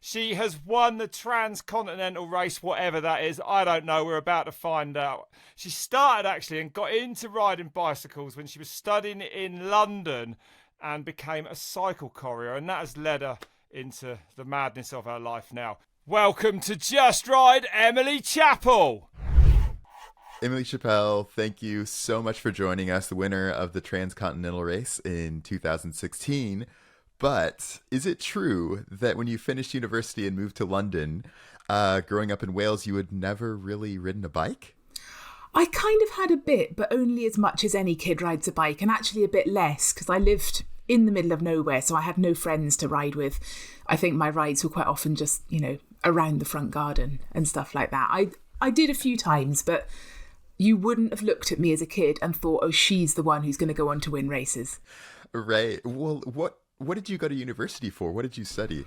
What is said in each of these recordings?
She has won the Transcontinental Race, whatever that is. I don't know. We're about to find out. She started actually and got into riding bicycles when she was studying in London and became a cycle courier. And that has led her into the madness of her life now. Welcome to Just Ride, Emily Chappell. Emily Chappell, thank you so much for joining us, the winner of the Transcontinental Race in 2016. But is it true that when you finished university and moved to London, growing up in Wales, you had never really ridden a bike? I kind of had a bit, but only as much as any kid rides a bike, and actually a bit less because I lived in the middle of nowhere, so I had no friends to ride with. I think my rides were quite often just, around the front garden and stuff like that. I did a few times, but you wouldn't have looked at me as a kid and thought, oh, she's the one who's going to go on to win races. Right. Well, what did you go to university for? What did you study?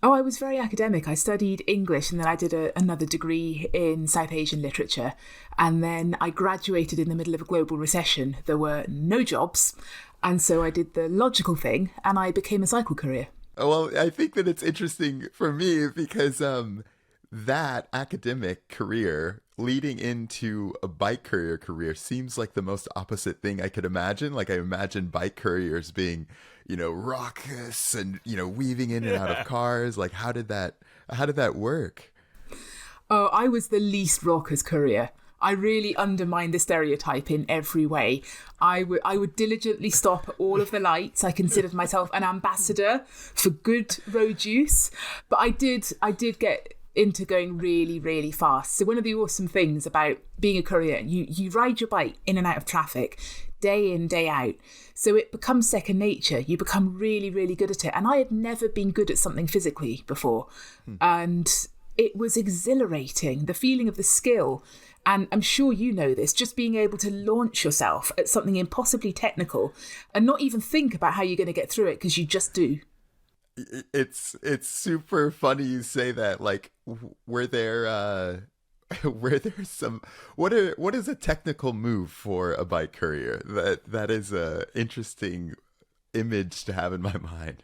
Oh, I was very academic. I studied English and then I did another degree in South Asian literature. And then I graduated in the middle of a global recession. There were no jobs. And so I did the logical thing and I became a cycle courier. Well, I think that it's interesting for me because that academic career leading into a bike courier career seems like the most opposite thing I could imagine. Like I imagine bike couriers being, raucous and, weaving in and out of cars. Like how did that work? Oh, I was the least raucous courier. I really undermined the stereotype in every way. I would diligently stop at all of the lights. I considered myself an ambassador for good road use, but I did get into going really, really fast. So one of the awesome things about being a courier, you ride your bike in and out of traffic day in, day out. So it becomes second nature. You become really, really good at it. And I had never been good at something physically before. And it was exhilarating, the feeling of the skill. And I'm sure you know this, just being able to launch yourself at something impossibly technical and not even think about how you're going to get through it because you just do. It's super funny you say that. Like, were there some what is a technical move for a bike courier? That is a interesting image to have in my mind.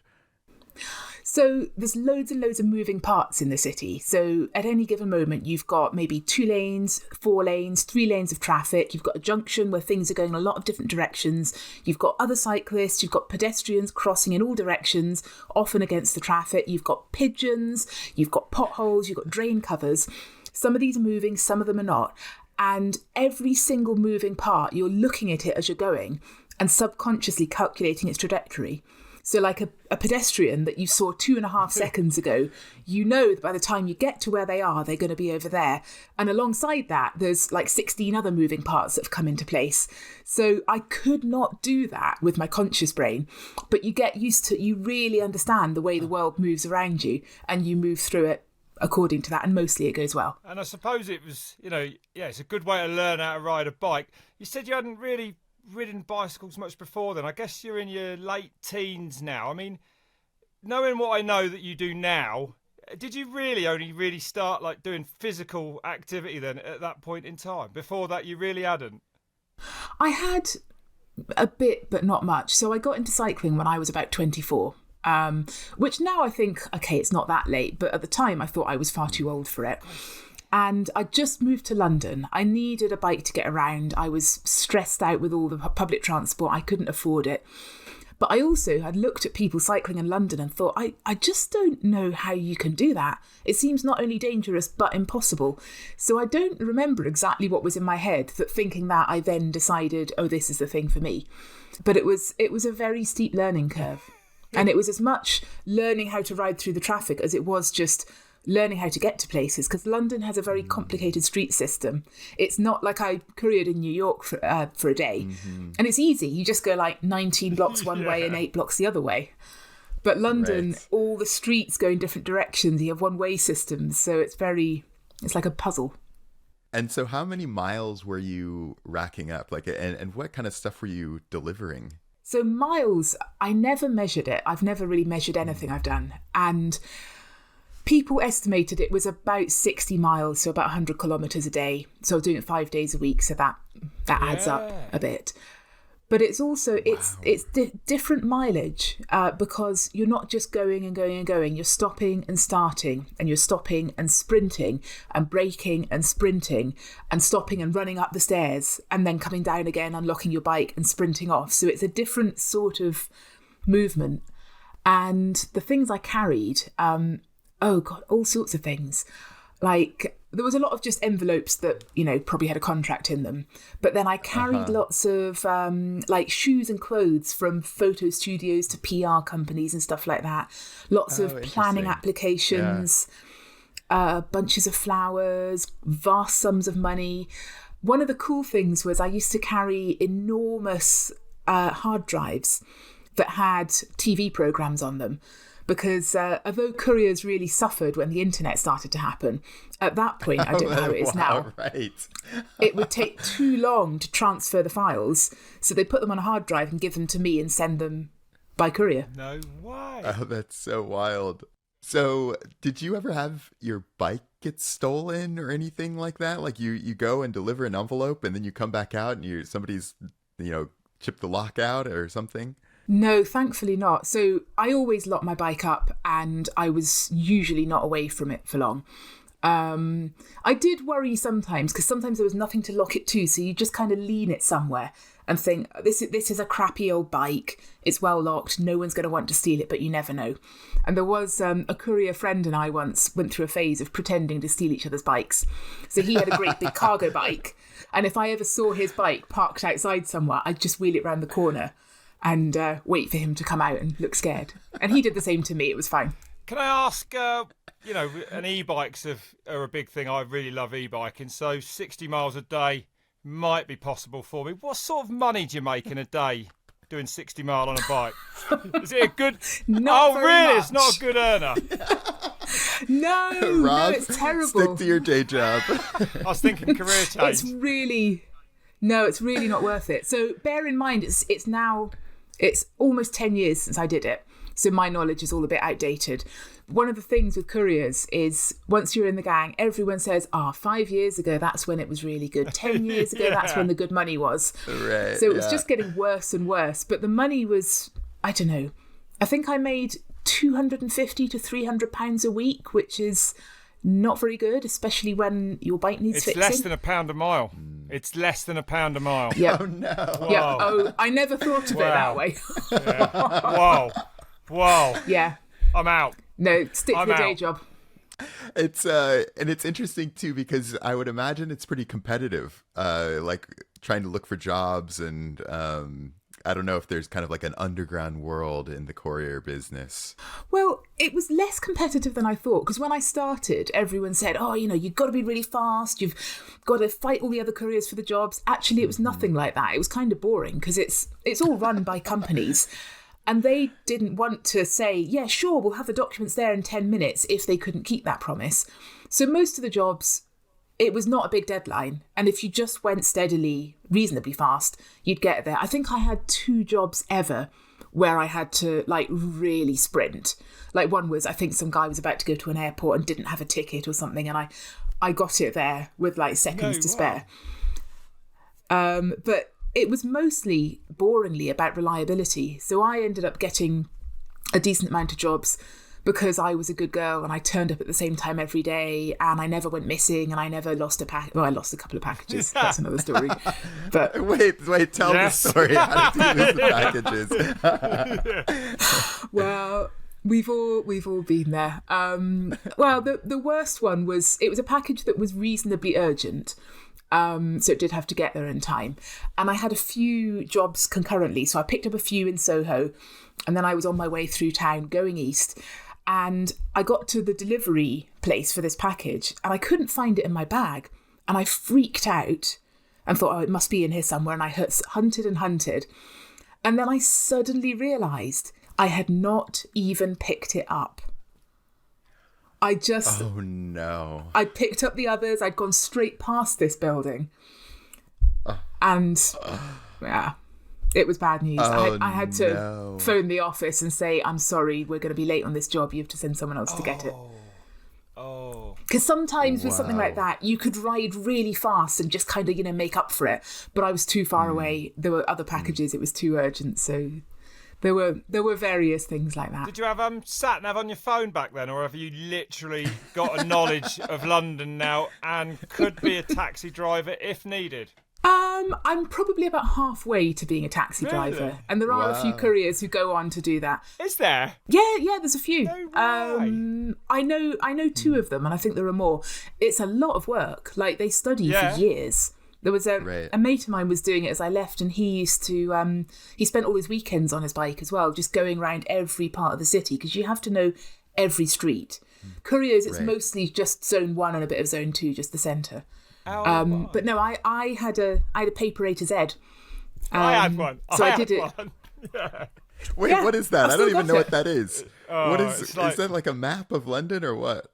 So there's loads and loads of moving parts in the city. So at any given moment, you've got maybe 2 lanes, 4 lanes, 3 lanes of traffic. You've got a junction where things are going in a lot of different directions. You've got other cyclists. You've got pedestrians crossing in all directions, often against the traffic. You've got pigeons. You've got potholes. You've got drain covers. Some of these are moving, some of them are not. And every single moving part, you're looking at it as you're going and subconsciously calculating its trajectory. So like a pedestrian that you saw 2.5 seconds ago, you know that by the time you get to where they are, they're going to be over there. And alongside that, there's like 16 other moving parts that have come into place. So I could not do that with my conscious brain, but you get used to, you really understand the way the world moves around you and you move through it according to that. And mostly it goes well. And I suppose it was, it's a good way to learn how to ride a bike. You said you hadn't really ridden bicycles much before then. I guess you're in your late teens now. I mean, knowing what I know that you do now, did you really only really start like doing physical activity then at that point in time? Before that, you really hadn't? I had a bit, but not much. So I got into cycling when I was about 24, which now I think, okay, it's not that late, but at the time I thought I was far too old for it. And I just moved to London. I needed a bike to get around. I was stressed out with all the public transport. I couldn't afford it. But I also had looked at people cycling in London and thought, I just don't know how you can do that. It seems not only dangerous, but impossible. So I don't remember exactly what was in my head, that thinking that I then decided, oh, this is the thing for me. But it was a very steep learning curve. And it was as much learning how to ride through the traffic as it was just learning how to get to places, because London has a very complicated street system. It's not like I couriered in New York for a day. Mm-hmm. And it's easy. You just go like 19 blocks one way and 8 blocks the other way. But London, right, all the streets go in different directions. You have one-way systems. So it's like a puzzle. And so how many miles were you racking up? And what kind of stuff were you delivering? So miles, I never measured it. I've never really measured anything I've done. And people estimated it was about 60 miles, so about 100 kilometres a day. So I was doing it 5 days a week, so that adds up a bit. But it's also different mileage because you're not just going and going and going. You're stopping and starting, and you're stopping and sprinting and braking and sprinting and stopping and running up the stairs and then coming down again, unlocking your bike and sprinting off. So it's a different sort of movement. And the things I carried, all sorts of things. Like, there was a lot of just envelopes that, probably had a contract in them. But then I carried lots of like shoes and clothes from photo studios to PR companies and stuff like that. Lots of planning applications, bunches of flowers, vast sums of money. One of the cool things was I used to carry enormous hard drives that had TV programs on them. Because although couriers really suffered when the internet started to happen, at that point, I don't know how it is now, right. It would take too long to transfer the files. So they put them on a hard drive and give them to me and send them by courier. No way. Oh, that's so wild. So did you ever have your bike get stolen or anything like that? Like you go and deliver an envelope and then you come back out and somebody's, chipped the lock out or something? No, thankfully not. So I always locked my bike up and I was usually not away from it for long. I did worry sometimes because sometimes there was nothing to lock it to. So you just kind of lean it somewhere and think, this is a crappy old bike. It's well locked. No one's going to want to steal it, but you never know. And there was a courier friend and I once went through a phase of pretending to steal each other's bikes. So he had a great big cargo bike. And if I ever saw his bike parked outside somewhere, I'd just wheel it round the corner and wait for him to come out and look scared. And he did the same to me. It was fine. Can I ask, and e-bikes are a big thing. I really love e-biking. So 60 miles a day might be possible for me. What sort of money do you make in a day doing 60 mile on a bike? Is it a good... Not very really? much. It's not a good earner? No, Rob, it's terrible. Stick to your day job. I was thinking career change. It's really not worth it. So bear in mind, it's almost 10 years since I did it. So my knowledge is all a bit outdated. One of the things with couriers is once you're in the gang, everyone says, 5 years ago, that's when it was really good. 10 years ago, that's when the good money was. Right, so it was just getting worse and worse. But the money was, I don't know, I think I made £250 to £300 a week, which is not very good, especially when your bike needs fixing. It's less than £1 a mile. It's less than £1 a mile. Yeah. Oh, no. Yeah. Oh, I never thought of it that way. Yeah. Whoa. Yeah. I'm out. No, stick to the day out. job. It's and it's interesting too because I would imagine it's pretty competitive. Like trying to look for jobs and I don't know if there's kind of like an underground world in the courier business. Well, it was less competitive than I thought because when I started, everyone said, you've got to be really fast. You've got to fight all the other couriers for the jobs. Actually, it was nothing like that. It was kind of boring because it's all run by companies. And they didn't want to say, yeah, sure, we'll have the documents there in 10 minutes if they couldn't keep that promise. So most of the jobs, it was not a big deadline. And if you just went steadily, reasonably fast, you'd get there. I think I had 2 jobs ever where I had to really sprint. Like one was, I think some guy was about to go to an airport and didn't have a ticket or something. And I got it there with seconds to spare. But it was mostly boringly about reliability. So I ended up getting a decent amount of jobs because I was a good girl and I turned up at the same time every day and I never went missing and I never lost a package. Well, I lost a couple of packages. That's another story. But Wait, tell the story. How did you lose the packages? Well, we've all been there. Well, the worst one was, it was a package that was reasonably urgent. So it did have to get there in time. And I had a few jobs concurrently. So I picked up a few in Soho and then I was on my way through town going east. And I got to the delivery place for this package and I couldn't find it in my bag. And I freaked out and thought, it must be in here somewhere. And I hunted and hunted. And then I suddenly realised I had not even picked it up. Oh no. I picked up the others. I'd gone straight past this building. And yeah, it was bad news. I had to phone the office and say, I'm sorry, we're going to be late on this job. You have to send someone else to get it. Oh. Because sometimes with something like that, you could ride really fast and just kind of, make up for it. But I was too far away. There were other packages. It was too urgent. So there were various things like that. Did you have sat nav on your phone back then, or have you literally got a knowledge of London now and could be a taxi driver if needed? I'm probably about halfway to being a taxi driver, and there are a few couriers who go on to do that. Is there? Yeah, there's a few. No way. I know two of them, and I think there are more. It's a lot of work. Like, they study for years. There was a mate of mine was doing it as I left, and he used to he spent all his weekends on his bike as well, just going around every part of the city, because you have to know every street. Couriers, it's mostly just zone 1 and a bit of zone 2, just the centre. But no, I had a paper A to Z. I had one. I did it. Yeah. Wait, what is that? I don't even know what that is. What is? Is that like a map of London or what?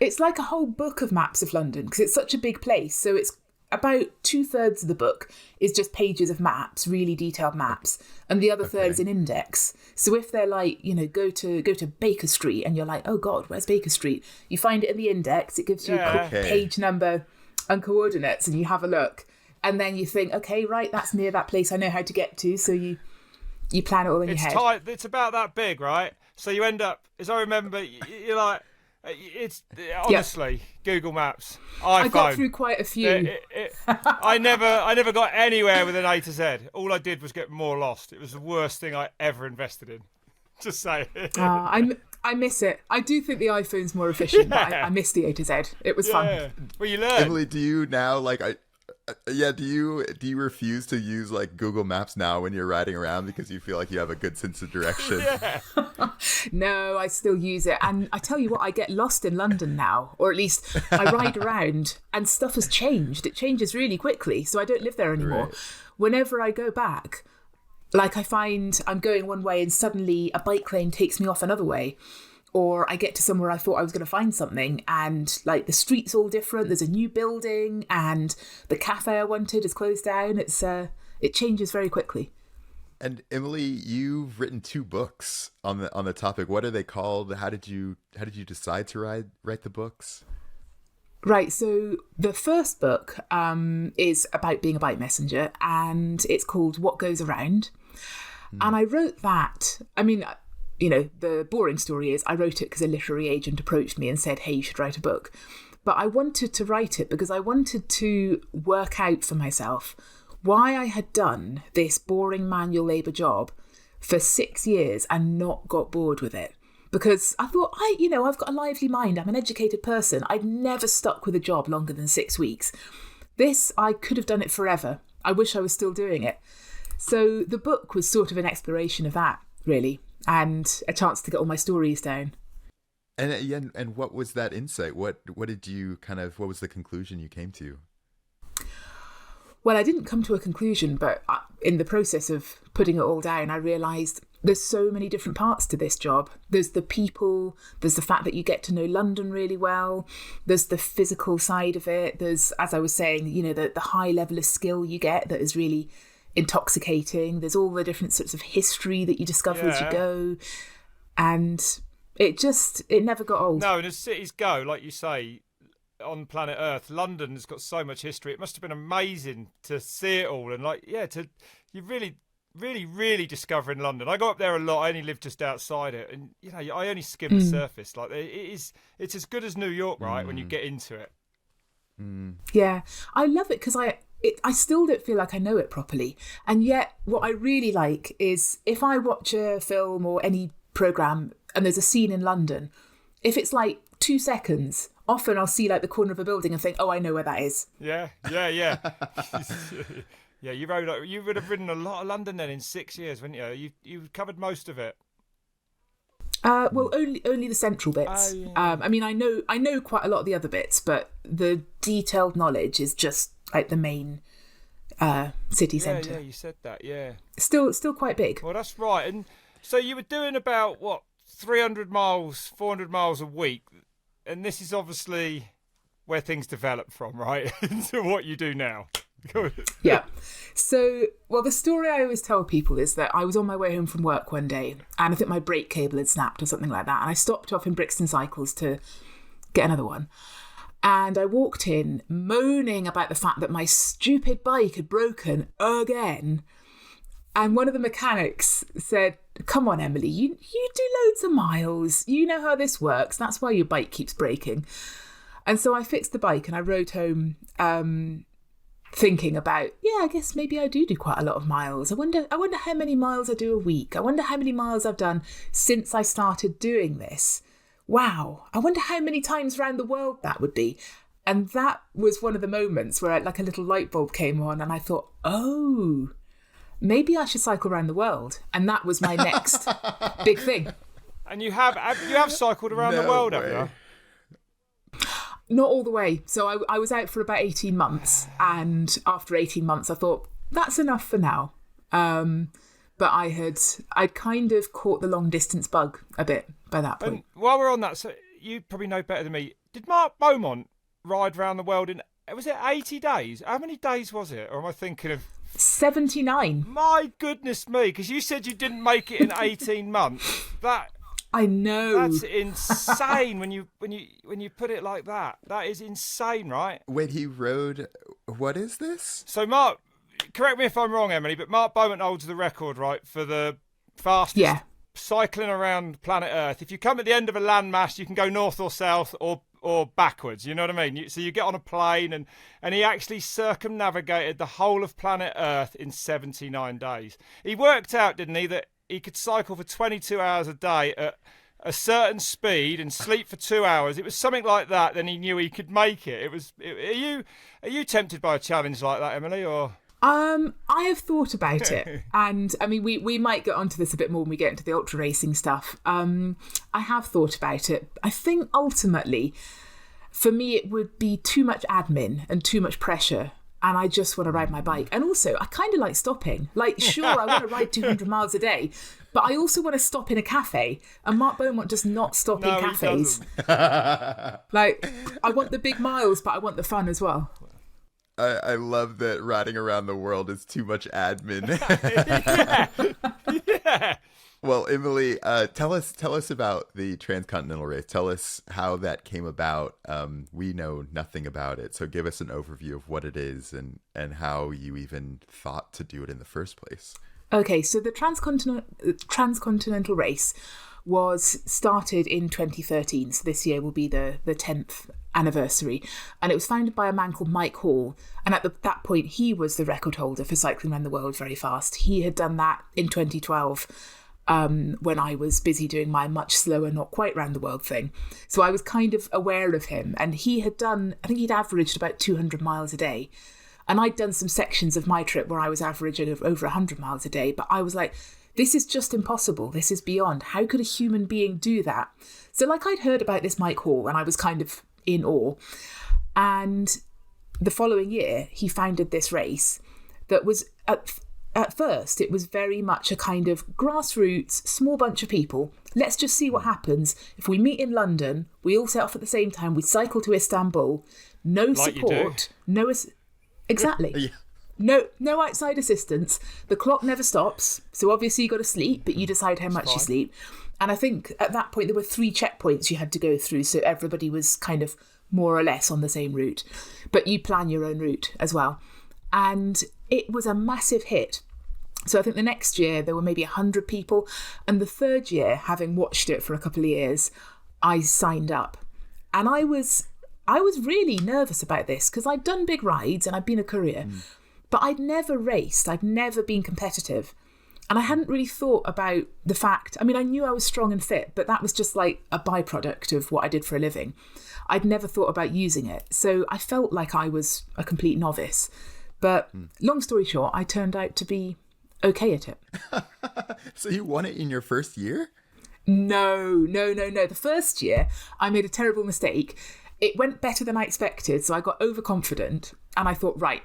It's like a whole book of maps of London, because it's such a big place. So it's about 2/3 of the book is just pages of maps, really detailed maps, and the other third is an index. So if they're like, go to Baker Street, and you're like, oh God, where's Baker Street? You find it in the index. It gives you a page number and coordinates, and you have a look, and then you think, okay, right, that's near that place I know how to get to. So you plan it all in your head. It's about that big, right? So you end up, as I remember, you're like, it's honestly Google Maps, iPhone. I got through quite a few. I never got anywhere with an A to Z. All I did was get more lost. It was the worst thing I ever invested in. Just say it. I miss it. I do think the iPhone's more efficient, but I miss the A to Z. It was fun. Well, you learn. Emily, do you now do you refuse to use like Google Maps now when you're riding around because you feel like you have a good sense of direction? No, I still use it, and I tell you what, I get lost in London now, or at least I ride around, and stuff has changed. It changes really quickly, so I don't live there anymore. Right. Whenever I go back, like, I find I'm going one way and suddenly a bike lane takes me off another way. Or I get to somewhere I thought I was going to find something, and like the street's all different. There's a new building, and the cafe I wanted is closed down. It changes very quickly. And Emily, you've written 2 books on the topic. What are they called? How did you decide to write the books? Right, so the first book is about being a bike messenger, and it's called What Goes Around. And I wrote that. I mean, the boring story is I wrote it because a literary agent approached me and said, hey, you should write a book. But I wanted to write it because I wanted to work out for myself why I had done this boring manual labour job for 6 years and not got bored with it. Because I thought, I've got a lively mind. I'm an educated person. I'd never stuck with a job longer than 6 weeks. This, I could have done it forever. I wish I was still doing it. So the book was sort of an exploration of that, really, and a chance to get all my stories down. And what was that insight? What did you what was the conclusion you came to? Well, I didn't come to a conclusion, but in the process of putting it all down, I realised there's so many different parts to this job. There's the people, there's the fact that you get to know London really well, there's the physical side of it, there's, as I was saying, the high level of skill you get that is really intoxicating, there's all the different sorts of history that you discover as you go, and it never got old. No, and as cities go, like you say, on planet Earth, London's got so much history. It must have been amazing to see it all, and you really discovering London. I go up there a lot. I only live just outside it, and I only skim the surface. Like, it's as good as New York, right? When you get into it. Yeah, I love it because I still don't feel like I know it properly, and yet what I really like is if I watch a film or any program and there's a scene in London, if it's like 2 seconds. Often I'll see like the corner of a building and think, oh, I know where that is. Yeah. Yeah, you would have ridden a lot of London then in 6 years, wouldn't you? You covered most of it. Well, only the central bits. I mean, I know quite a lot of the other bits, but the detailed knowledge is just like the main city centre. Yeah, you said that. Yeah. Still quite big. Well, that's right. And so you were doing about 300 miles, 400 miles a week. And this is obviously where things develop from, right? Into what you do now. Yeah. So, the story I always tell people is that I was on my way home from work one day, and I think my brake cable had snapped or something like that. And I stopped off in Brixton Cycles to get another one. And I walked in moaning about the fact that my stupid bike had broken again. And one of the mechanics said, come on, Emily, you do loads of miles. You know how this works. That's why your bike keeps breaking. And so I fixed the bike and I rode home thinking about, I guess maybe I do quite a lot of miles. I wonder how many miles I do a week. I wonder how many miles I've done since I started doing this. Wow. I wonder how many times around the world that would be. And that was one of the moments where like a little light bulb came on and I thought, oh, maybe I should cycle around the world. And that was my next big thing. And you have cycled around the world, haven't you? Not all the way. So I was out for about 18 months. And after 18 months, I thought, that's enough for now. But I'd kind of caught the long distance bug a bit by that point. And while we're on that, so you probably know better than me. Did Mark Beaumont ride around the world in, was it 80 days? How many days was it? Or am I thinking of 79? My goodness me, because you said you didn't make it in 18 months. I know. That's insane when you put it like that. That is insane, right? When he rode, what is this? So Mark, correct me if I'm wrong, Emily, but Mark Beaumont holds the record, right, for the fastest cycling around planet Earth. If you come at the end of a landmass, you can go north or south or backwards, you know what I mean? So you get on a plane and he actually circumnavigated the whole of planet Earth in 79 days. He worked out, didn't he, that he could cycle for 22 hours a day at a certain speed and sleep for 2 hours. It was something like that. Then he knew he could make it. Are you tempted by a challenge like that, Emily, or? I have thought about it, and I mean, we might get onto this a bit more when we get into the ultra racing stuff. I have thought about it. I think ultimately, for me, it would be too much admin and too much pressure. And I just want to ride my bike. And also, I kind of like stopping. Like, sure, I want to ride 200 miles a day, but I also want to stop in a cafe. And Mark Beaumont does not stop in cafes. Like, I want the big miles, but I want the fun as well. I love that riding around the world is too much admin. Yeah. Well, Emily, tell us about the Transcontinental Race. Tell us how that came about. We know nothing about it, so give us an overview of what it is and how you even thought to do it in the first place. Okay, so the Transcontinental Race was started in 2013, so this year will be the 10th anniversary, and it was founded by a man called Mike Hall, and at that point he was the record holder for cycling around the world very fast. He had done that in 2012 when I was busy doing my much slower, not quite round the world thing. So I was kind of aware of him, and he had done, I think he'd averaged about 200 miles a day. And I'd done some sections of my trip where I was averaging over 100 miles a day, but I was like, this is just impossible. This is beyond. How could a human being do that? So like I'd heard about this Mike Hall and I was kind of in awe. And the following year, he founded this race that was, at first, it was very much a kind of grassroots, small bunch of people. Let's just see what happens. If we meet in London, we all set off at the same time, we cycle to Istanbul, no support, exactly. Yeah. No outside assistance. The clock never stops. So obviously you got to sleep, but you decide how much you sleep. And I think at that point there were 3 checkpoints you had to go through. So everybody was kind of more or less on the same route. But you plan your own route as well. And it was a massive hit. So I think the next year there were maybe 100 people. And the third year, having watched it for a couple of years, I signed up. And I was really nervous about this because I'd done big rides and I'd been a courier. But I'd never raced. I'd never been competitive. And I hadn't really thought about the fact, I mean, I knew I was strong and fit, but that was just like a byproduct of what I did for a living. I'd never thought about using it. So I felt like I was a complete novice. But long story short, I turned out to be okay at it. So you won it in your first year? No. The first year, I made a terrible mistake. It went better than I expected. So I got overconfident and I thought, right,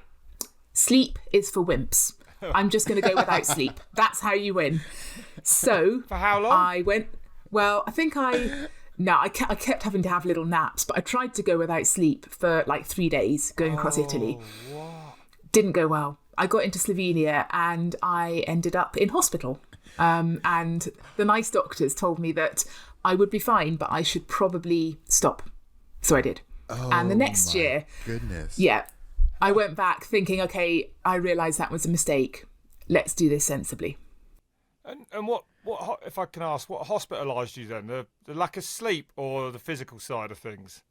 sleep is for wimps. I'm just going to go without sleep. That's how you win. So for how long? I went, well, I think I kept having to have little naps, but I tried to go without sleep for like 3 days going across Italy. What? Didn't go well. I got into Slovenia and I ended up in hospital. And the nice doctors told me that I would be fine, but I should probably stop. So I did. And the next year, goodness. yeah, I went back thinking, okay, I realised that was a mistake. Let's do this sensibly. And what if I can ask, what hospitalised you then? The lack of sleep or the physical side of things?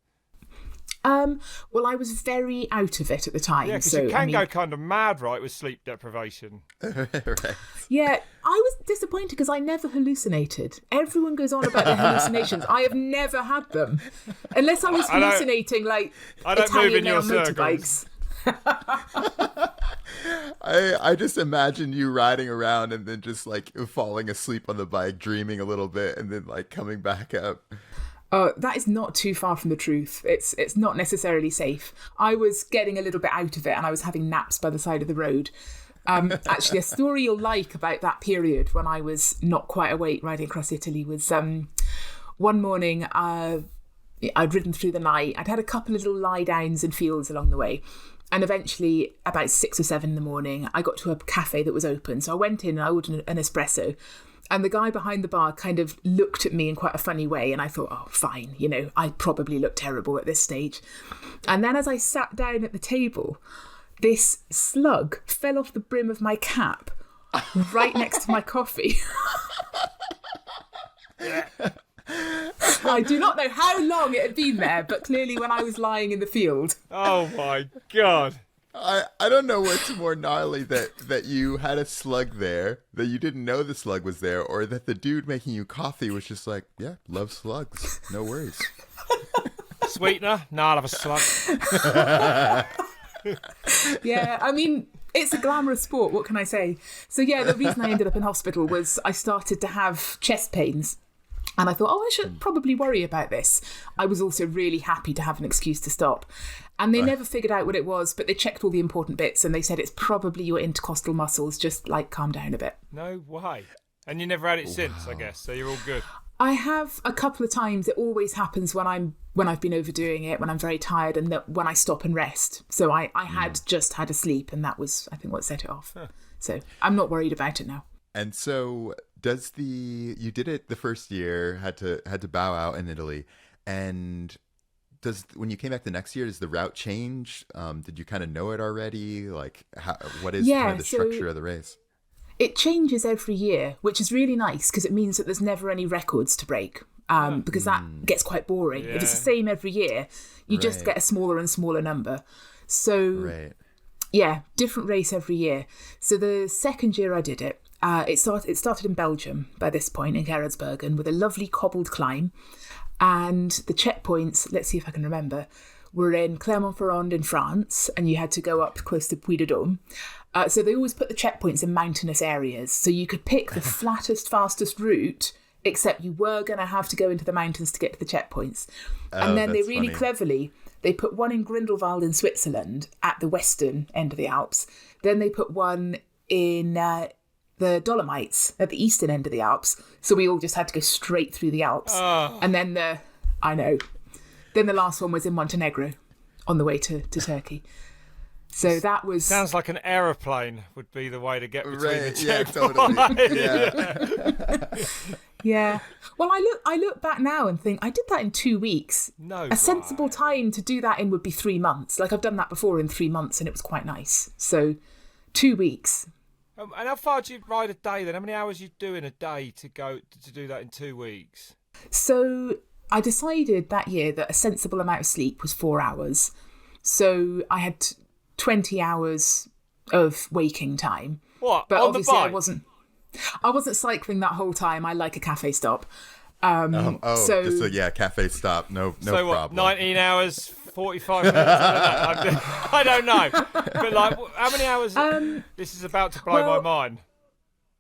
Well, I was very out of it at the time. Yeah, because so, you can go kind of mad, right, with sleep deprivation. Right. Yeah, I was disappointed because I never hallucinated. Everyone goes on about their hallucinations. I have never had them. Unless I was hallucinating like I don't move in Italian your motorbikes. I just imagine you riding around and then just like falling asleep on the bike, dreaming a little bit, and then like coming back up. That is not too far from the truth. It's not necessarily safe. I was getting a little bit out of it and I was having naps by the side of the road. Actually, a story you'll like about that period when I was not quite awake riding across Italy was one morning I'd ridden through the night. I'd had a couple of little lie downs in fields along the way. And eventually, about 6 or 7 in the morning, I got to a cafe that was open. So I went in and I ordered an espresso. And the guy behind the bar kind of looked at me in quite a funny way. And I thought, oh, fine, I probably look terrible at this stage. And then as I sat down at the table, this slug fell off the brim of my cap right next to my coffee. I do not know how long it had been there, but clearly when I was lying in the field. Oh, my God. I don't know what's more gnarly, that you had a slug there, that you didn't know the slug was there, or that the dude making you coffee was just like, yeah, love slugs, no worries. Sweetener? No, I'll have a slug. Yeah, I mean, it's a glamorous sport, what can I say? So yeah, the reason I ended up in hospital was I started to have chest pains. And I thought, I should probably worry about this. I was also really happy to have an excuse to stop. And they never figured out what it was, but they checked all the important bits and they said it's probably your intercostal muscles, just like calm down a bit. No way. And you never had it since, I guess, so you're all good. I have a couple of times. It always happens when I've been overdoing it, when I'm very tired, and when I stop and rest. So I had just had a sleep, and that was, I think, what set it off. Huh. So I'm not worried about it now. And so you did it the first year, had to bow out in Italy, and when you came back the next year, does the route change? Did you kind of know it already? Like, what is kind of the structure of the race? It changes every year, which is really nice because it means that there's never any records to break. Because that gets quite boring. Yeah. If it's the same every year, you just get a smaller and smaller number. So, yeah, different race every year. So the second year I did it, it started in Belgium by this point, in Gerardsbergen, with a lovely cobbled climb. And the checkpoints, let's see if I can remember, were in Clermont-Ferrand in France, and you had to go up close to Puy-de-Dôme. So they always put the checkpoints in mountainous areas. So you could pick the flattest, fastest route, except you were going to have to go into the mountains to get to the checkpoints. And then they really cleverly, they put one in Grindelwald in Switzerland at the western end of the Alps. Then they put one in the Dolomites at the eastern end of the Alps. So we all just had to go straight through the Alps. And then then the last one was in Montenegro on the way to Turkey. So that was... Sounds like an aeroplane would be the way to get between the checkpoints. Totally. Yeah. Well, I look back now and think I did that in 2 weeks. No. A sensible time to do that in would be 3 months. Like I've done that before in 3 months and it was quite nice. So 2 weeks. And how far do you ride a day then? How many hours you do in a day to do that in 2 weeks? So I decided that year that a sensible amount of sleep was 4 hours. So I had 20 hours of waking time. What? But on obviously the bike? I wasn't cycling that whole time. I like a cafe stop. Cafe stop. No so problem. What, 19 hours, 45 minutes? I don't know. But like, how many hours? This is about to blow my mind.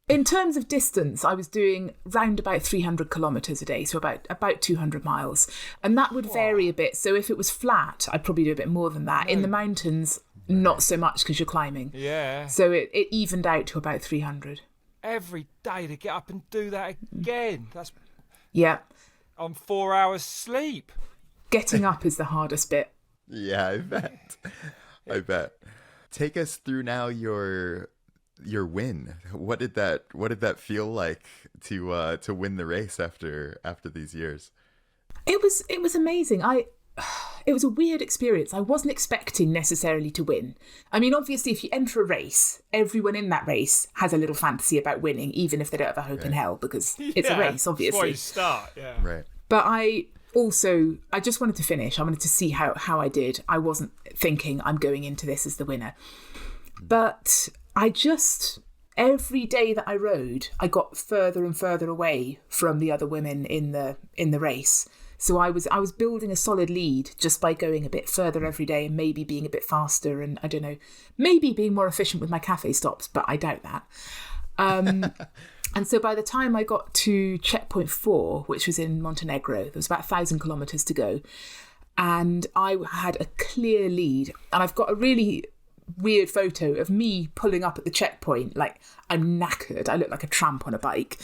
In terms of distance, I was doing round about 300 kilometres a day, so about 200 miles. And that would vary a bit. So if it was flat, I'd probably do a bit more than that. In the mountains, not so much because you're climbing. Yeah. So it evened out to about 300. Every day to get up and do that again. That's on 4 hours sleep. Getting up is the hardest bit. Yeah, I bet. Take us through now your win. What did that feel like to win the race after these years? It was amazing. it was a weird experience. I wasn't expecting necessarily to win. I mean, obviously, if you enter a race, everyone in that race has a little fantasy about winning, even if they don't have a hope in hell, because it's a race, obviously. That's why you start, yeah. Right. But I just wanted to finish. I wanted to see how I did. I wasn't thinking I'm going into this as the winner. But every day that I rode, I got further and further away from the other women in the race. So I was building a solid lead just by going a bit further every day and maybe being a bit faster and, I don't know, maybe being more efficient with my cafe stops, but I doubt that. And so by the time I got to checkpoint 4, which was in Montenegro, there was about 1,000 kilometres to go. And I had a clear lead. And I've got a really weird photo of me pulling up at the checkpoint. Like, I'm knackered. I look like a tramp on a bike.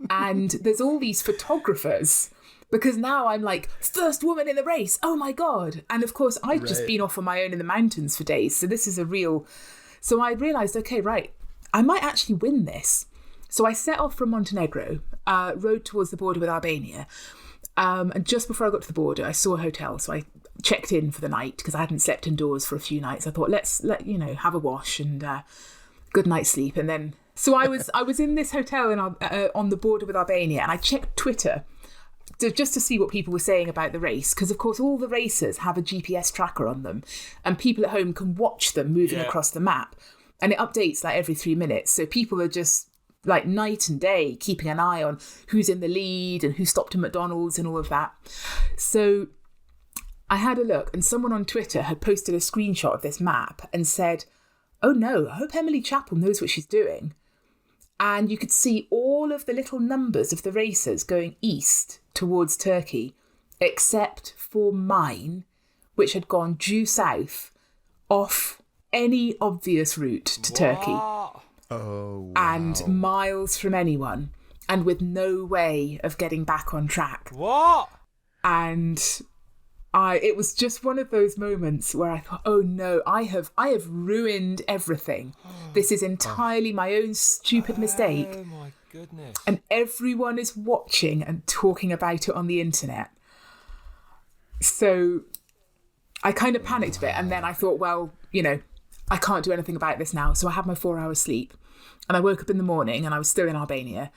And there's all these photographers, because now I'm like, first woman in the race. Oh, my God. And of course, I'd just been off on my own in the mountains for days. So this is So I realised, OK, right, I might actually win this. So I set off from Montenegro, rode towards the border with Albania. And just before I got to the border, I saw a hotel. So I checked in for the night because I hadn't slept indoors for a few nights. I thought, let's have a wash and good night's sleep. And then, so I was in this hotel on the border with Albania, and I checked Twitter just to see what people were saying about the race. Because, of course, all the racers have a GPS tracker on them, and people at home can watch them moving across the map. And it updates like every 3 minutes. So people are just like night and day keeping an eye on who's in the lead and who stopped at McDonald's and all of that. So I had a look, and someone on Twitter had posted a screenshot of this map and said, oh no, I hope Emily Chappell knows what she's doing. And you could see all of the little numbers of the racers going east towards Turkey, except for mine, which had gone due south off any obvious route to Turkey. Oh, wow. And miles from anyone, and with no way of getting back on track. What? And it was just one of those moments where I thought, oh no, I have ruined everything. This is entirely my own stupid mistake. Oh my goodness. And everyone is watching and talking about it on the internet. So I kind of panicked a bit, and then I thought, well, I can't do anything about this now. So I had my 4 hours sleep, and I woke up in the morning and I was still in Albania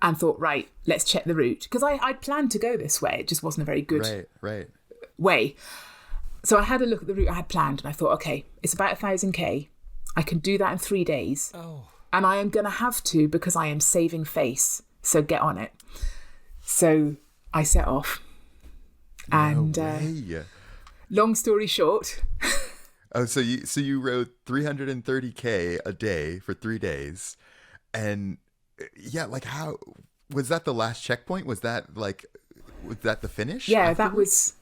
and thought, right, let's check the route. Because I'd planned to go this way. It just wasn't a very good way. So I had a look at the route I had planned, and I thought, okay, it's about 1,000 K. I can do that in 3 days. Oh. And I am going to have to, because I am saving face. So get on it. So I set off. And long story short... Oh, so you rode 330K a day for 3 days, and like how was that the last checkpoint? Was that the finish? Yeah, afterwards?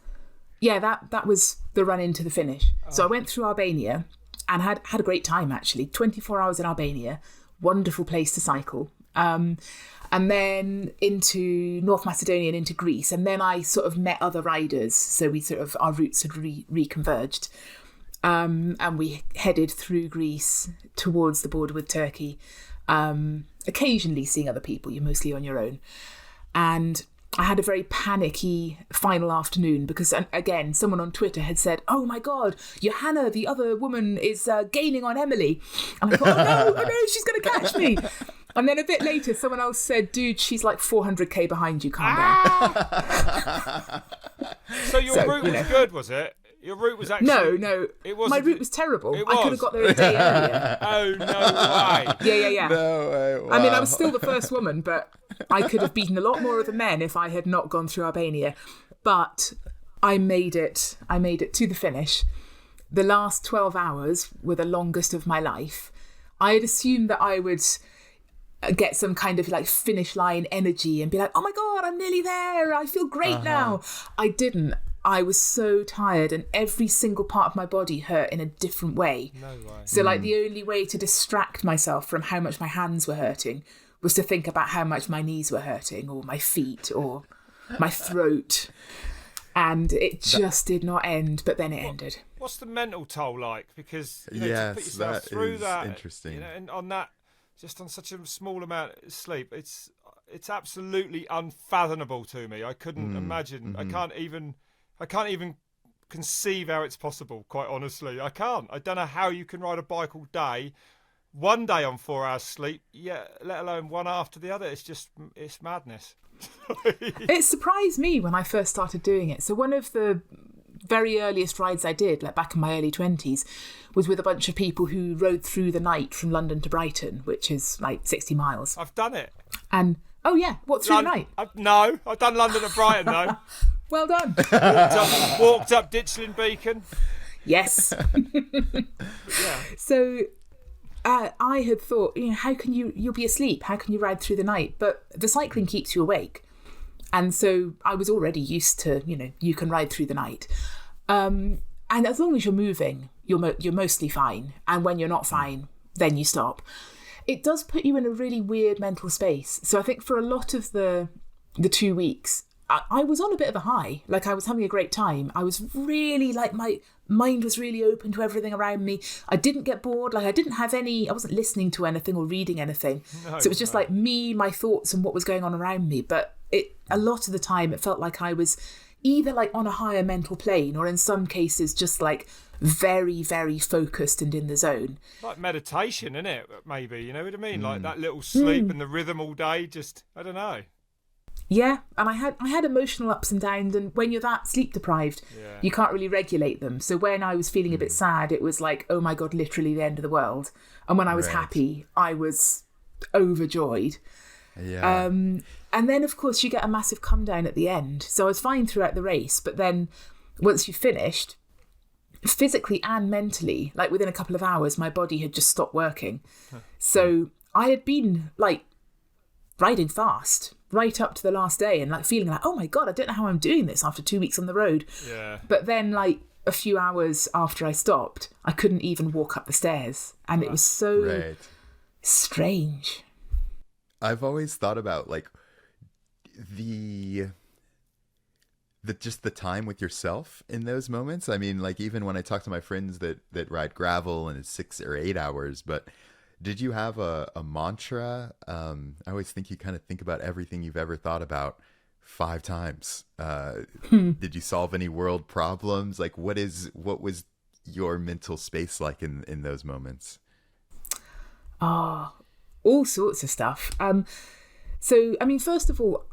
that was the run into the finish. Oh. So I went through Albania and had a great time, actually. 24 hours in Albania, wonderful place to cycle. And then into North Macedonia and into Greece, and then I sort of met other riders. So our routes had reconverged. And we headed through Greece towards the border with Turkey, occasionally seeing other people. You're mostly on your own. And I had a very panicky final afternoon because, again, someone on Twitter had said, oh my God, Johanna, the other woman, is gaining on Emily. And I thought, oh no, she's going to catch me. And then a bit later, someone else said, dude, she's like 400K behind you, calm down. So your route was good, was it? Your route was actually... No. It wasn't... My route was terrible. It was. I could have got there a day earlier. Oh, no way. Yeah. No way. Wow. I mean, I was still the first woman, but I could have beaten a lot more of the men if I had not gone through Albania. But I made it. I made it to the finish. The last 12 hours were the longest of my life. I had assumed that I would get some kind of like finish line energy and be like, oh my God, I'm nearly there. I feel great now. I didn't. I was so tired, and every single part of my body hurt in a different way. No way. So like the only way to distract myself from how much my hands were hurting was to think about how much my knees were hurting, or my feet, or my throat. And it just did not end, but then it ended. What's the mental toll like? Because to put yourself that through is that, interesting. And on that, just on such a small amount of sleep, it's absolutely unfathomable to me. I couldn't imagine. I can't even conceive how it's possible, quite honestly. I can't. I don't know how you can ride a bike all day, one day on 4 hours sleep, yeah, let alone one after the other. It's madness. It surprised me when I first started doing it. So one of the very earliest rides I did, like back in my early 20s, was with a bunch of people who rode through the night from London to Brighton, which is like 60 miles. I've done it. And, oh yeah, what, through the night? No, I've done London to Brighton, though. Well done. Walked up Ditchling Beacon. Yes. Yeah. So I had thought, how can you'll be asleep, how can you ride through the night? But the cycling keeps you awake. And so I was already used to, you can ride through the night. And as long as you're moving, you're mostly fine. And when you're not fine, then you stop. It does put you in a really weird mental space. So I think for a lot of the 2 weeks, I was on a bit of a high. Like, I was having a great time. I was really, like, my mind was really open to everything around me. I didn't get bored. Like, I wasn't listening to anything or reading anything. No, so it was just like me, my thoughts and what was going on around me. But a lot of the time, it felt like I was either like on a higher mental plane or in some cases just like very, very focused and in the zone. Like meditation, isn't it? Maybe, you know what I mean? Like that little sleep and the rhythm all day, just, I don't know. Yeah, and I had emotional ups and downs, and when you're that sleep deprived, you can't really regulate them. So when I was feeling a bit sad, it was like, oh my God, literally the end of the world. And when I was happy, I was overjoyed. Yeah. And then, of course, you get a massive come down at the end. So I was fine throughout the race, but then once you finished, physically and mentally, like within a couple of hours, my body had just stopped working. So I had been like riding fast right up to the last day and like feeling like, oh my God, I don't know how I'm doing this after 2 weeks on the road. Yeah. But then like a few hours after I stopped, I couldn't even walk up the stairs. And it was so strange. I've always thought about like the just the time with yourself in those moments. I mean, like even when I talk to my friends that ride gravel and it's 6 or 8 hours, but did you have a mantra? I always think you kind of think about everything you've ever thought about 5 times. Did you solve any world problems? Like what was your mental space like in those moments? Oh, all sorts of stuff. So, I mean, first of all,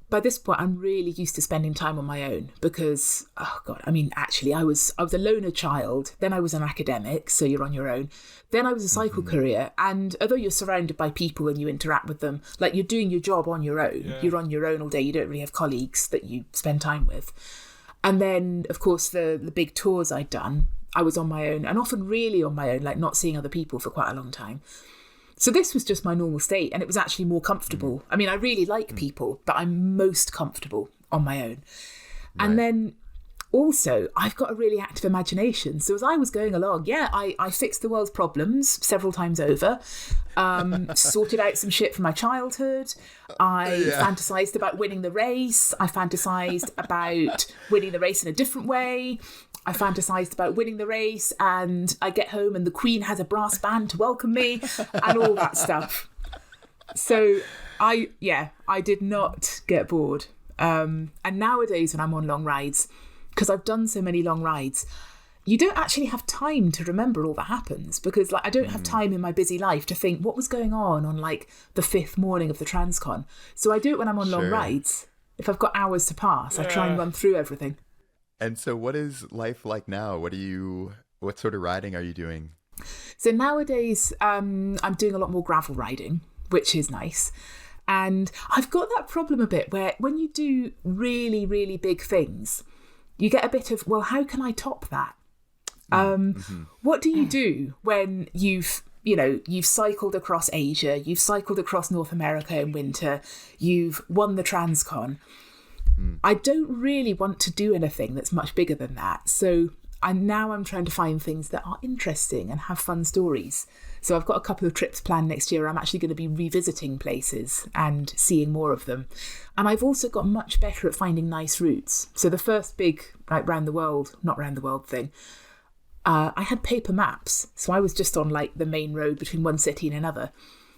by this point, I'm really used to spending time on my own because, oh God, I mean, actually, I was a loner child. Then I was an academic, so you're on your own. Then I was a cycle courier. And although you're surrounded by people and you interact with them, like you're doing your job on your own. Yeah. You're on your own all day. You don't really have colleagues that you spend time with. And then, of course, the big tours I'd done, I was on my own and often really on my own, like not seeing other people for quite a long time. So this was just my normal state and it was actually more comfortable. I mean, I really like people, but I'm most comfortable on my own. Right. And then also, I've got a really active imagination. So as I was going along, I fixed the world's problems several times over, sorted out some shit from my childhood. I fantasized about winning the race. I fantasized about winning the race in a different way. I fantasized about winning the race and I get home and the Queen has a brass band to welcome me and all that stuff. So I did not get bored. And nowadays when I'm on long rides, because I've done so many long rides, you don't actually have time to remember all that happens because like I don't have time in my busy life to think what was going on like the 5th morning of the Transcon. So I do it when I'm on long rides. If I've got hours to pass, I try and run through everything. And so what is life like now? What sort of riding are you doing? So nowadays, I'm doing a lot more gravel riding, which is nice. And I've got that problem a bit where when you do really, really big things, you get a bit of, well, how can I top that? What do you do when you've cycled across Asia, you've cycled across North America in winter, you've won the Transcon? I don't really want to do anything that's much bigger than that. So I'm trying to find things that are interesting and have fun stories. So I've got a couple of trips planned next year. I'm actually going to be revisiting places and seeing more of them. And I've also got much better at finding nice routes. So the first big not round the world thing, I had paper maps. So I was just on like the main road between one city and another.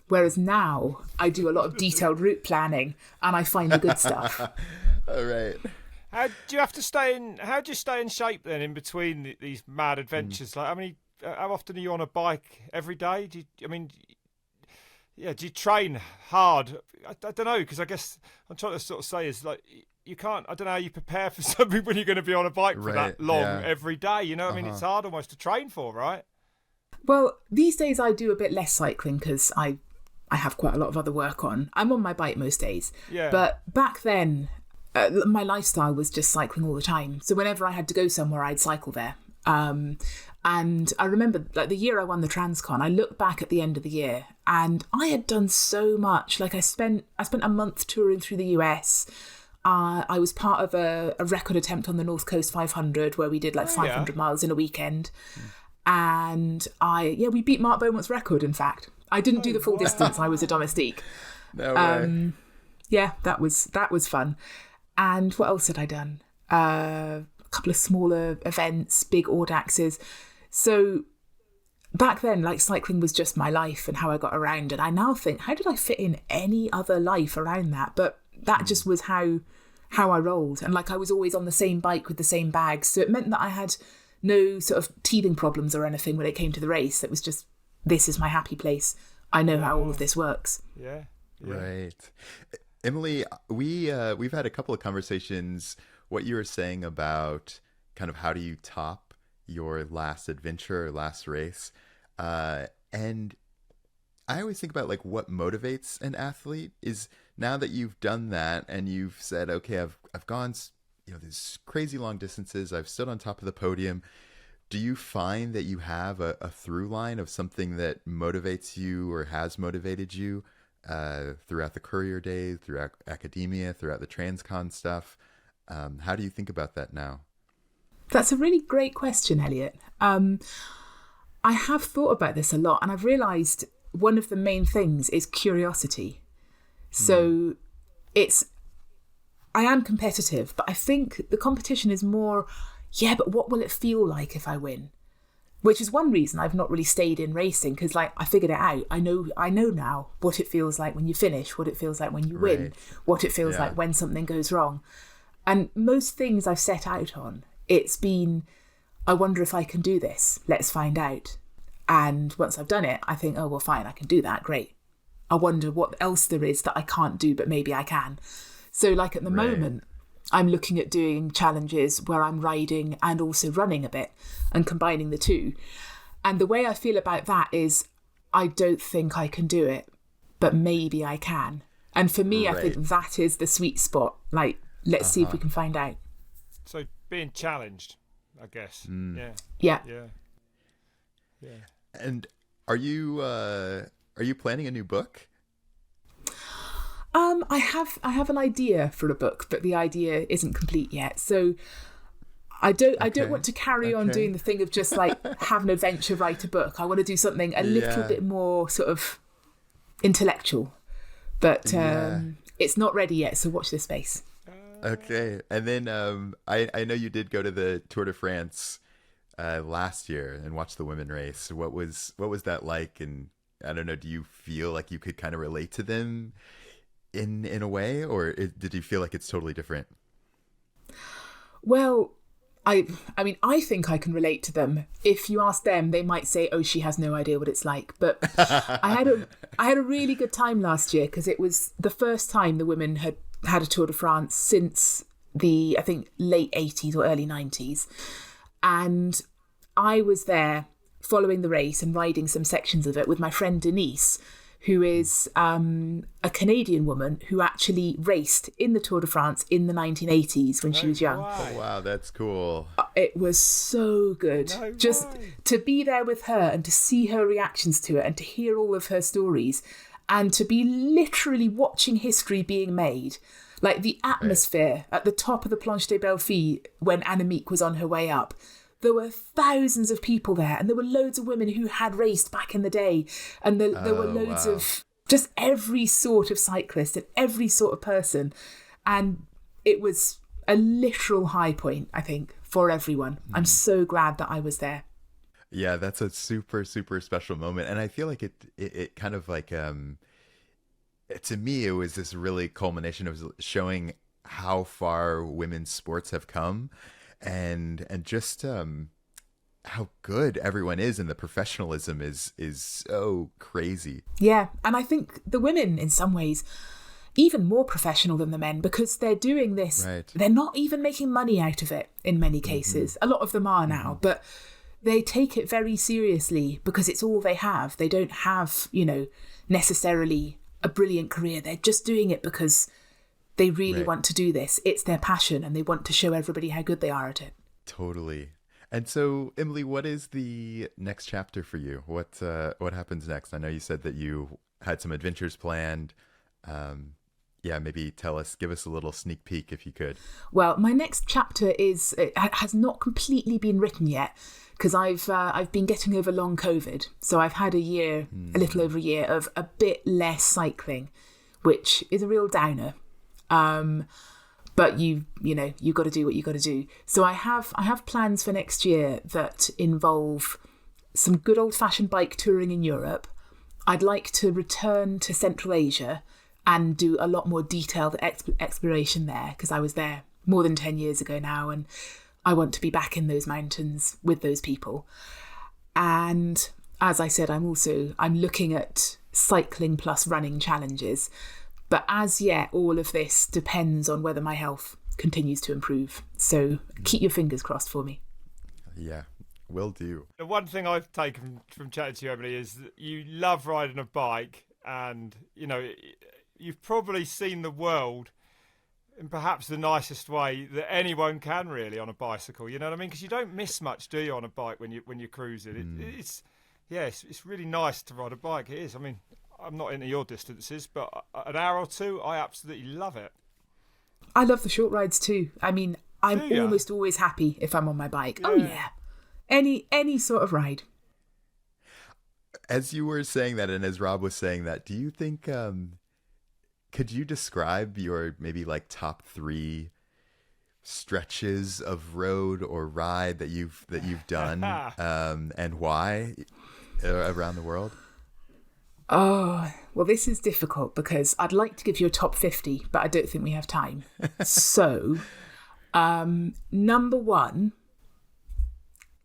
Whereas now I do a lot of detailed route planning and I find the good stuff. All right. How do you have to stay in? How do you stay in shape then in between these mad adventures? Like, how often are you on a bike every day? Do you train hard? I don't know, because I guess I'm trying to sort of say is like you can't. I don't know how you prepare for something when you're going to be on a bike for that long every day. You know, it's hard almost to train for, right? Well, these days I do a bit less cycling because I have quite a lot of other work on. I'm on my bike most days. Yeah. But back then, my lifestyle was just cycling all the time. So whenever I had to go somewhere, I'd cycle there. And I remember, like, the year I won the Transcon, I looked back at the end of the year and I had done so much. Like, I spent a month touring through the US. I was part of a record attempt on the North Coast 500 where we did 500 miles in a weekend. And we beat Mark Beaumont's record, in fact. I didn't do the full distance. I was a domestique. No way. Yeah, that was fun. And what else had I done? A couple of smaller events, big Audaxes. So back then, like, cycling was just my life and how I got around. And I now think, how did I fit in any other life around that? But that just was how I rolled. And like, I was always on the same bike with the same bags. So it meant that I had no sort of teething problems or anything when it came to the race. It was just, this is my happy place. I know how all of this works. Yeah. Right. Emily, we've had a couple of conversations. What you were saying about kind of how do you top your last adventure or last race. And I always think about like what motivates an athlete is now that you've done that and you've said, okay, I've gone, these crazy long distances. I've stood on top of the podium. Do you find that you have a through line of something that motivates you or has motivated you throughout the Courier days, throughout academia, throughout the Transcon stuff? How do you think about that now? That's a really great question, Eliot. I have thought about this a lot, and I've realised one of the main things is curiosity. So I am competitive, but I think the competition is more, but what will it feel like if I win? Which is one reason I've not really stayed in racing, because like I figured it out. I know now what it feels like when you finish, what it feels like when you win, what it feels like when something goes wrong. And most things I've set out on, it's been, I wonder if I can do this. Let's find out. And once I've done it, I think, oh, well, fine, I can do that. Great. I wonder what else there is that I can't do, but maybe I can. So like at the moment, I'm looking at doing challenges where I'm riding and also running a bit and combining the two. And the way I feel about that is I don't think I can do it, but maybe I can. And for me, I think that is the sweet spot. Like, let's see if we can find out. So being challenged, I guess. Yeah. And are you planning a new book? I have an idea for a book, but the idea isn't complete yet. So I don't want to carry on doing the thing of just like have an adventure, write a book. I want to do something a little bit more sort of intellectual, but it's not ready yet. So watch this space. Okay. And then I know you did go to the Tour de France last year and watch the women race. What was that like? And I don't know, do you feel like you could kind of relate to them in a way, or did you feel like it's totally different? Well, I mean, I think I can relate to them. If you ask them, they might say, "Oh, she has no idea what it's like." But I had a really good time last year because it was the first time the women had a Tour de France since the, I think, late 80s or early 90s. And I was there following the race and riding some sections of it with my friend Denise, who is a Canadian woman who actually raced in the Tour de France in the 1980s when she was young. Oh, wow, that's cool. It was so good. Just to be there with her and to see her reactions to it and to hear all of her stories and to be literally watching history being made. Like the atmosphere at the top of the Planche des Belles-Filles when Annemiek was on her way up. There were thousands of people there, and there were loads of women who had raced back in the day, and there were loads of just every sort of cyclist and every sort of person, and it was a literal high point, I think, for everyone. I'm so glad that I was there. Yeah, that's a super, super special moment, and I feel like it kind of like to me it was this really culmination of showing how far women's sports have come, and just how good everyone is, and the professionalism is so crazy. Yeah, and I think the women in some ways even more professional than the men, because they're doing this. Right. They're not even making money out of it in many cases. A lot of them are now, but they take it very seriously because it's all they have. They don't have, necessarily a brilliant career. They're just doing it because they really want to do this. It's their passion, and they want to show everybody how good they are at it. Totally. And so, Emily, what is the next chapter for you? What happens next? I know you said that you had some adventures planned. Maybe give us a little sneak peek if you could. Well, my next chapter has not completely been written yet, because I've been getting over long COVID. So I've had a little over a year of a bit less cycling, which is a real downer. But you've got to do what you got to do. So I have plans for next year that involve some good old fashioned bike touring in Europe. I'd like to return to Central Asia and do a lot more detailed exploration there, because I was there more than 10 years ago now, and I want to be back in those mountains with those people. And as I said, I'm looking at cycling plus running challenges. But as yet, all of this depends on whether my health continues to improve. So keep your fingers crossed for me. Yeah, will do. The one thing I've taken from chatting to you, Emily, is that you love riding a bike, and, you've probably seen the world in perhaps the nicest way that anyone can, really, on a bicycle. You know what I mean? Because you don't miss much, do you, on a bike when you're cruising? It's really nice to ride a bike. It is. I mean, I'm not into your distances, but an hour or two, I absolutely love it. I love the short rides too. I mean, I'm almost always happy if I'm on my bike. Yeah. Oh yeah, any sort of ride. As you were saying that, and as Rob was saying that, do you think? Could you describe your maybe like top 3 stretches of road or ride that you've done, and why around the world? Oh, well, this is difficult because I'd like to give you a top 50, but I don't think we have time. So, number 1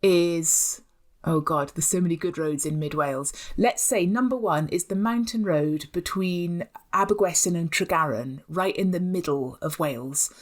is, oh God, there's so many good roads in mid Wales. Let's say number 1 is the mountain road between Abergwestyn and Tregaron, right in the middle of Wales.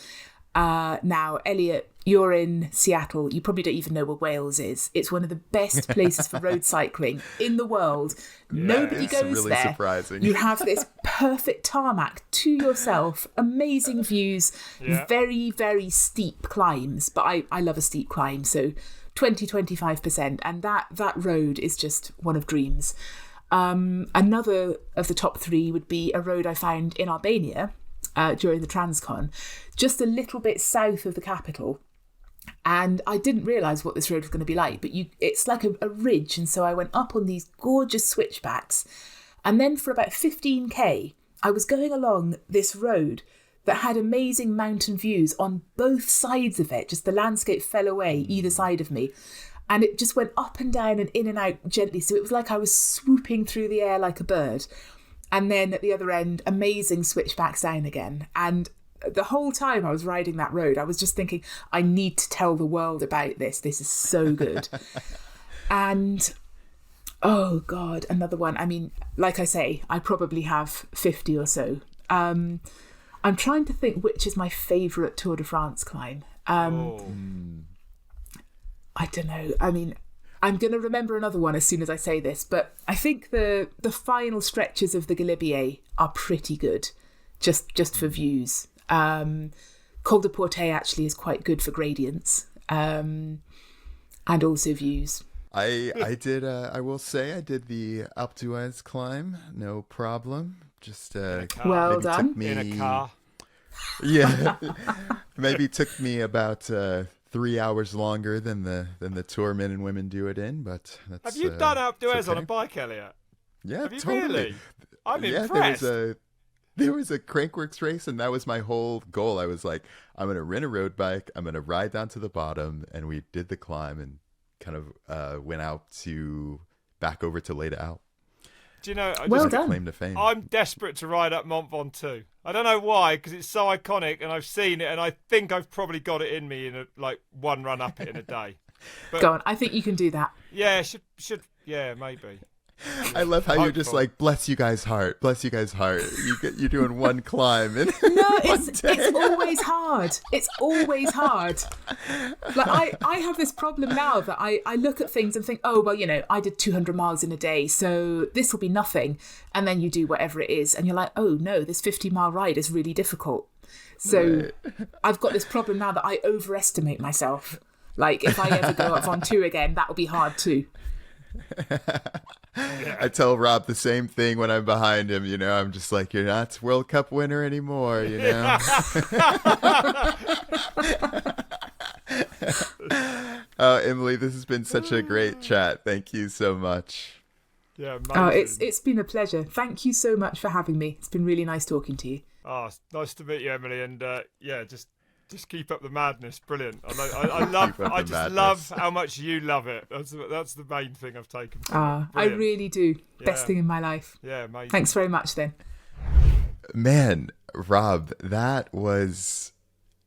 Now, Eliot, you're in Seattle. You probably don't even know where Wales is. It's one of the best places for road cycling in the world. Nobody goes really there. Surprising. You have this perfect tarmac to yourself, amazing views, very, very steep climbs. But I love a steep climb, so 20-25%. And that road is just one of dreams. Another of the top 3 would be a road I found in Albania during the Transcon, just a little bit south of the capital. And I didn't realise what this road was going to be like, but it's like a ridge. And so I went up on these gorgeous switchbacks. And then for about 15k, I was going along this road that had amazing mountain views on both sides of it. Just the landscape fell away either side of me. And it just went up and down and in and out gently. So it was like I was swooping through the air like a bird. And then at the other end, amazing switchbacks down again. And the whole time I was riding that road, I was just thinking, I need to tell the world about this. This is so good. And, oh God, another one. I mean, like I say, I probably have 50 or so. I'm trying to think which is my favourite Tour de France climb. I don't know. I mean, I'm going to remember another one as soon as I say this, but I think the final stretches of the Galibier are pretty good, just for views. Col de Portet actually is quite good for gradients, and also views. I will say I did the Alpe d'Huez climb, no problem. Just well done. Took me, in a car. Yeah, maybe took me about 3 hours longer than the tour men and women do it in, but that's, have you done Alpe d'Huez okay. on a bike, Eliot? Yeah, have you totally. Really? I'm impressed. There was a Crankworks race, and that was my whole goal. I was like, I'm going to rent a road bike, I'm going to ride down to the bottom, and we did the climb and kind of went out back over to Leda Alp. Do you know? Well Just a done. claim to fame. I'm desperate to ride up Mont Ventoux. I don't know why, because it's so iconic, and I've seen it, and I think I've probably got it in me in one run up it in a day. But Go on. I think you can do that. yeah, yeah, maybe. I love how you're just Hopeful. like, bless you guys' heart, bless you guys' heart. You're doing one climb and No, it's always hard. It's always hard. Like I have this problem now that I look at things and think, oh, well, I did 200 miles in a day, so this will be nothing. And then you do whatever it is, and you're like, oh no, this 50-mile ride is really difficult. So I've got this problem now that I overestimate myself. Like if I ever go up Ventoux again, that will be hard too. I tell Rob the same thing when I'm behind him, I'm just like, you're not World Cup winner anymore, Emily, this has been such a great chat. Thank you so much. Yeah, Oh, amazing. it's been a pleasure. Thank you so much for having me. It's been really nice talking to you. Oh, it's nice to meet you, Emily, and just keep up the madness. Brilliant. I just love how much you love it. That's the main thing I've taken from it. I Brilliant. really do. Best Yeah. thing in my life. Yeah, amazing. Thanks very much then. Man, Rob, that was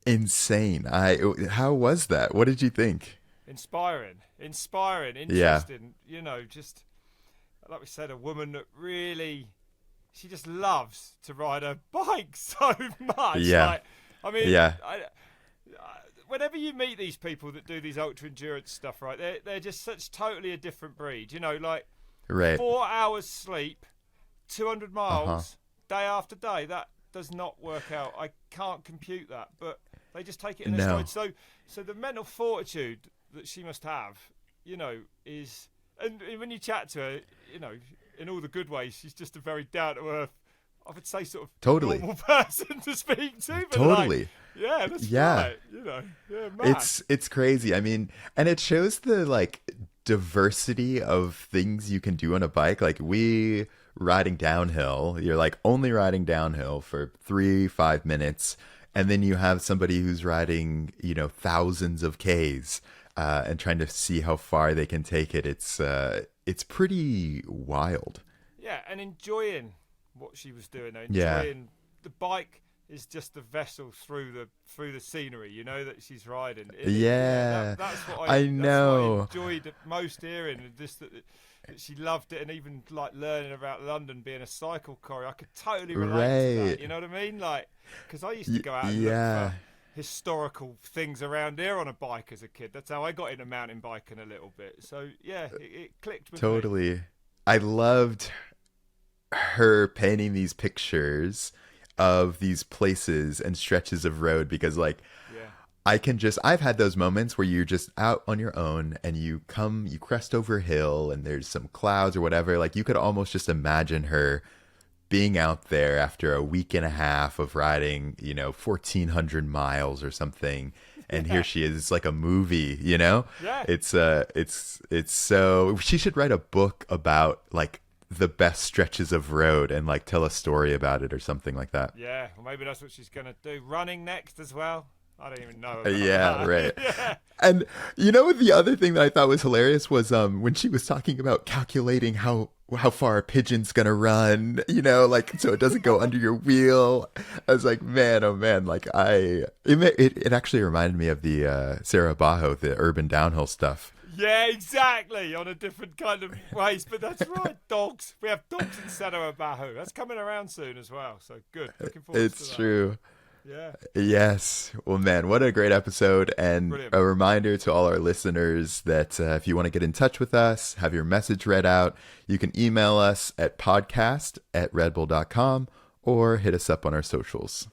insane. How was that? What did you think? Inspiring, Yeah. interesting. Just like we said, a woman that really, she just loves to ride a bike so much. Yeah. Yeah. Whenever you meet these people that do these ultra endurance stuff, right? They're just such totally a different breed. Right. 4 hours sleep, 200 miles, day after day. That does not work out. I can't compute that, but they just take it in No. their stride. So the mental fortitude that she must have, is, and when you chat to her, in all the good ways, she's just a very down to earth, I would say, sort of Totally. normal person to speak to. But Totally. yeah, that's Yeah. right. Yeah, mad. It's crazy. I mean, and it shows the diversity of things you can do on a bike. Like we riding downhill, you're only riding downhill for 3-5 minutes, and then you have somebody who's riding, thousands of Ks, and trying to see how far they can take it. It's pretty wild. Yeah, and enjoying what she was doing. Yeah. Enjoying the bike is just the vessel through the scenery, that she's riding. Yeah. That's what I That's know. what I enjoyed most hearing, and just that she loved it, and even learning about London being a cycle courier, I could totally relate to that. Right. You know what I mean? Because I used to go out and yeah. look for historical things around here on a bike as a kid. That's how I got into mountain biking a little bit. So yeah, it clicked with me. Totally. I loved her painting these pictures of these places and stretches of road because Yeah. I've had those moments where you're just out on your own and you crest over a hill and there's some clouds or whatever. You could almost just imagine her being out there after a week and a half of riding, 1,400 miles or something. And here she is. It's like a movie, Yeah. It's so, she should write a book about the best stretches of road and tell a story about it or something like that. Yeah, well, maybe that's what she's going to do. Running next as well. I don't even know. Yeah, that. right. Yeah. And the other thing that I thought was hilarious was when she was talking about calculating how far a pigeon's gonna run, so it doesn't go under your wheel. I was like, man, oh man, it actually reminded me of the Sarah Bajo, the urban downhill stuff. Yeah, exactly. On a different kind of ways, but that's right. Dogs. We have dogs in Sarah Bajo. That's coming around soon as well. So good. Looking forward to that. It's true. Yeah. Yes. Well, man, what a great episode. And Brilliant. a reminder to all our listeners that if you want to get in touch with us, have your message read out, you can email us at podcast@redbull.com or hit us up on our socials.